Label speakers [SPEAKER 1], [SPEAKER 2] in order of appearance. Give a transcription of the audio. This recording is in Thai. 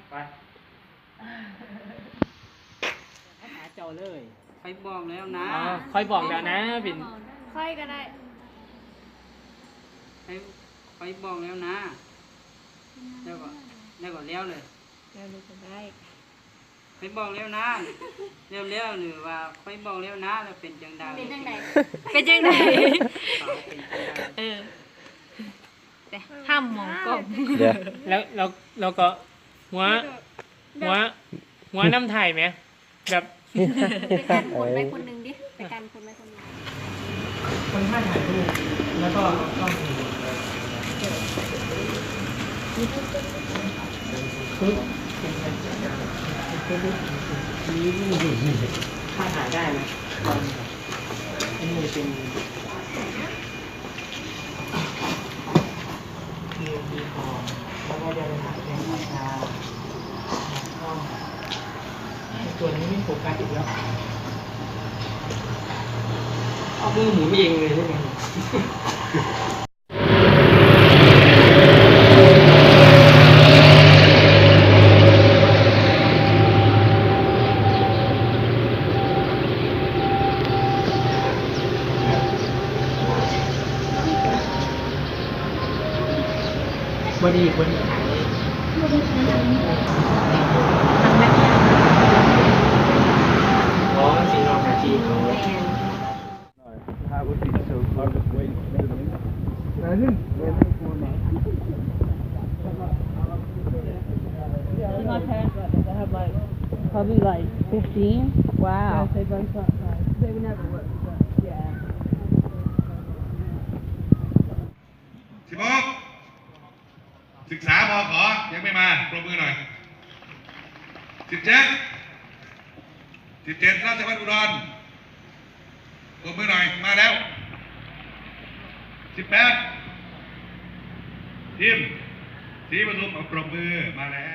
[SPEAKER 1] ไปหาเจ้าเลย
[SPEAKER 2] ใครบอกแล้วนะ
[SPEAKER 1] อ๋อค่อยบอกแล้วนะบิน
[SPEAKER 3] ค่อยก็ได้
[SPEAKER 2] ใครบอกแล้วนะแล้วก็แล้วเลย
[SPEAKER 3] แล้วดูก็ได้
[SPEAKER 2] ใครบอกแล้วนะแล้วหรือว่าใครบอกแล้วนะแล้วเป็นจังใด
[SPEAKER 3] เป็นจังไดเป็นจังได
[SPEAKER 2] เออ
[SPEAKER 3] แต่ห้ามมองกล้อง
[SPEAKER 4] เดี๋ยว
[SPEAKER 1] แล้วก็หัวน้ำไทยไหมแบบ
[SPEAKER 3] ไปกันคนไปคนหนึ่งดิไปกันคนไปคนหนึ่ง
[SPEAKER 1] คนท่าถ่ายรูปแล้วก็ต้องคือถ้าถ่ายได้ไหมอันนี้เป็นมีของแล้วก็จะไปถ่ายแทนราคาตัวนี้ไม่โฟกัสอีกแล้วเอามือหมุนเองเลยใช่ไหมวันนี้ขายอ๋อสีนอกนาทีของ
[SPEAKER 4] That would be so hard to wait.
[SPEAKER 5] My parents went there. They had like probably like 15. Wow. They both that size. They would never work, but yeah.
[SPEAKER 6] 16ศึกษาพอขอยังไม่มาปรบมือหน่อย17ราชภัฏอุดรปรบมือหน่อยมาแล้ว18ทีมศรีปทุมปรบมือมาแล้ว